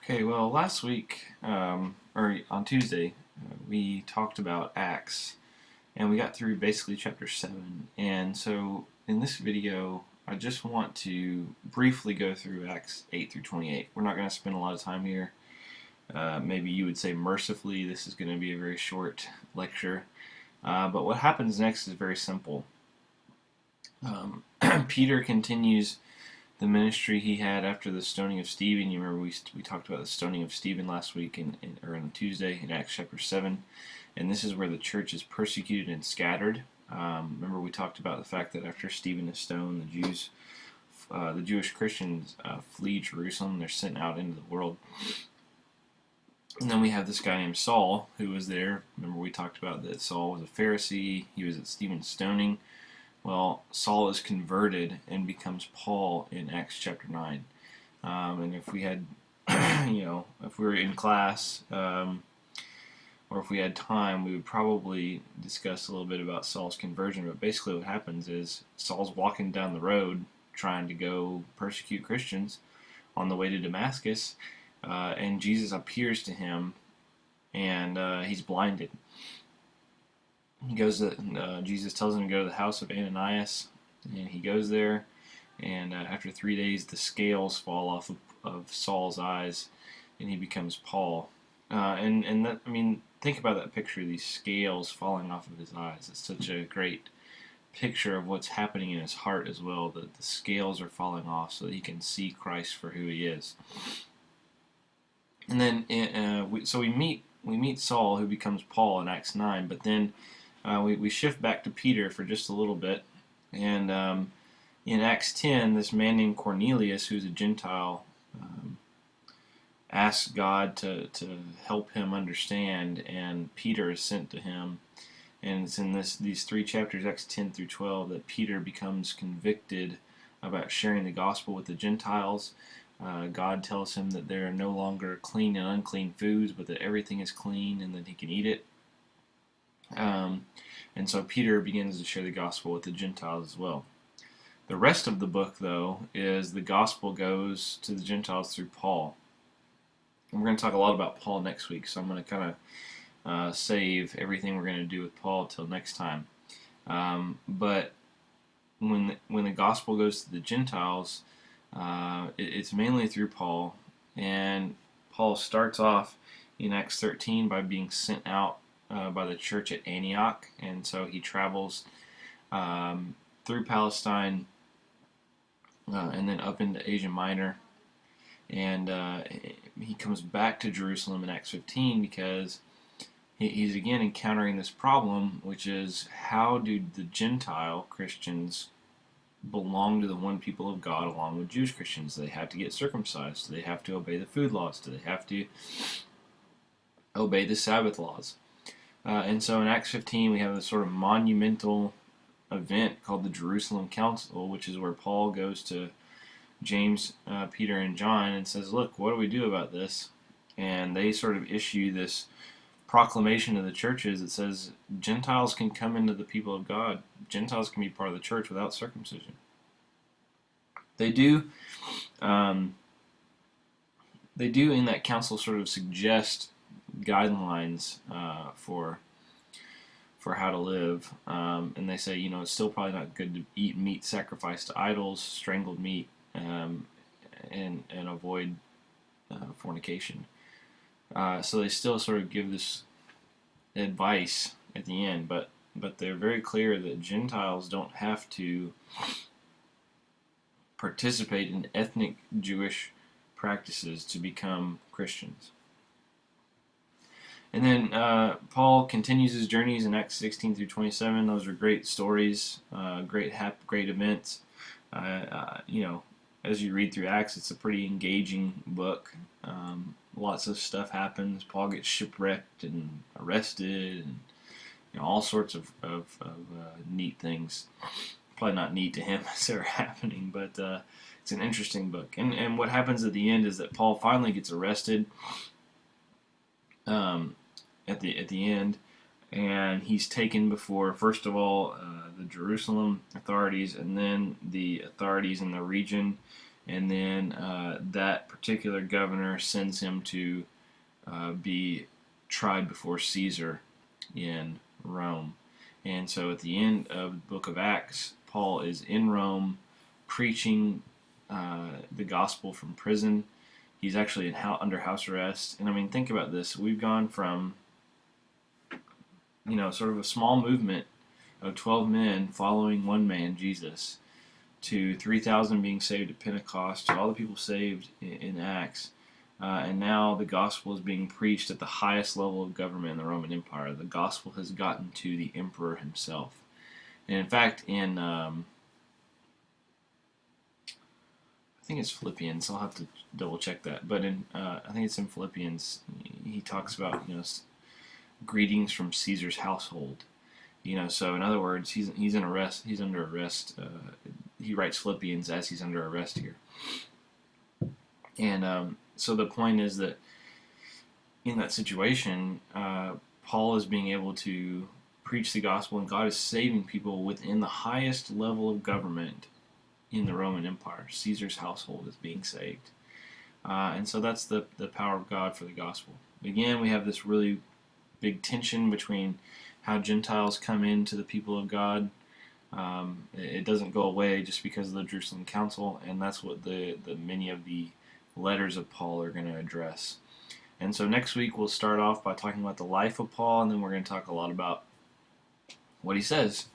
Okay, well, last week, or on Tuesday, we talked about Acts, and we got through basically chapter 7. And so in this video, I just want to briefly go through Acts 8 through 28. We're not going to spend a lot of time here. Maybe you would say mercifully, this is going to be a very short lecture. But what happens next is very simple. Peter continues the ministry he had after the stoning of Stephen. You remember we talked about the stoning of Stephen last week, or on Tuesday in Acts chapter 7. And this is where the church is persecuted and scattered. Remember we talked about the fact that after Stephen is stoned, the Jewish Christians flee Jerusalem. They're sent out into the world. And then we have this guy named Saul who was there. Remember we talked about that Saul was a Pharisee. He was at Stephen's stoning. Well, Saul is converted and becomes Paul in Acts chapter 9. And if we had, if we were in class, or if we had time, we would probably discuss a little bit about Saul's conversion. But basically what happens is Saul's walking down the road trying to go persecute Christians on the way to Damascus, and Jesus appears to him, and he's blinded. Jesus tells him to go to the house of Ananias, and he goes there, and after 3 days the scales fall off of Saul's eyes, and he becomes Paul. Think about that picture, these scales falling off of his eyes. It's such a great picture of what's happening in his heart as well, that the scales are falling off so that he can see Christ for who he is. And then, we meet Saul, who becomes Paul in Acts 9, but then we shift back to Peter for just a little bit, and in Acts 10, this man named Cornelius, who's a Gentile, asks God to help him understand, and Peter is sent to him. And it's in these three chapters, Acts 10 through 12, that Peter becomes convicted about sharing the gospel with the Gentiles. God tells him that there are no longer clean and unclean foods, but that everything is clean and that he can eat it. And so Peter begins to share the gospel with the Gentiles as well. The rest of the book, though, is the gospel goes to the Gentiles through Paul. And we're going to talk a lot about Paul next week, so I'm going to kind of save everything we're going to do with Paul till next time. But when the gospel goes to the Gentiles, it's mainly through Paul. And Paul starts off in Acts 13 by being sent out by the church at Antioch, and so he travels through Palestine and then up into Asia Minor, and he comes back to Jerusalem in Acts 15 because he's again encountering this problem, which is, how do the Gentile Christians belong to the one people of God along with Jewish Christians? Do they have to get circumcised? Do they have to obey the food laws? Do they have to obey the Sabbath laws? And so in Acts 15 we have this sort of monumental event called the Jerusalem Council, which is where Paul goes to James, Peter, and John and says, look, what do we do about this? And they sort of issue this proclamation to the churches that says Gentiles can come into the people of God. Gentiles can be part of the church without circumcision. They do in that council sort of suggest guidelines for how to live, and they say, it's still probably not good to eat meat sacrificed to idols, strangled meat, and avoid fornication. So they still sort of give this advice at the end, but they're very clear that Gentiles don't have to participate in ethnic Jewish practices to become Christians. And then Paul continues his journeys in Acts 16 through 27. Those are great stories, great events. As you read through Acts, it's a pretty engaging book. Lots of stuff happens. Paul gets shipwrecked and arrested, and all sorts of neat things. Probably not neat to him as they're happening, but it's an interesting book. And what happens at the end is that Paul finally gets arrested at the end, and he's taken before, first of all, the Jerusalem authorities, and then the authorities in the region and then that particular governor sends him to be tried before Caesar in Rome. And so at the end of the book of Acts, Paul is in Rome preaching the gospel from prison. He's actually under house arrest. And I mean, think about this. We've gone from, sort of a small movement of 12 men following one man, Jesus, to 3,000 being saved at Pentecost, to all the people saved in Acts. And now the gospel is being preached at the highest level of government in the Roman Empire. The gospel has gotten to the emperor himself. And in fact, in I think it's Philippians. I'll have to double check that. But I think it's in Philippians. He talks about greetings from Caesar's household. So in other words, he's in arrest. He's under arrest. He writes Philippians as he's under arrest here. And so the point is that in that situation, Paul is being able to preach the gospel, and God is saving people within the highest level of government in the Roman Empire. Caesar's household is being saved. And so that's the power of God for the gospel. Again, we have this really big tension between how Gentiles come into the people of God. It doesn't go away just because of the Jerusalem Council, and that's what the many of the letters of Paul are going to address. And so next week we'll start off by talking about the life of Paul, and then we're going to talk a lot about what he says.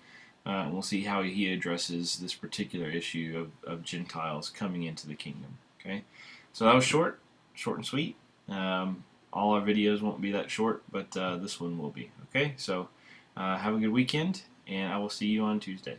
And we'll see how he addresses this particular issue of Gentiles coming into the kingdom. Okay, so that was short and sweet. All our videos won't be that short, but this one will be. Okay, so have a good weekend, and I will see you on Tuesday.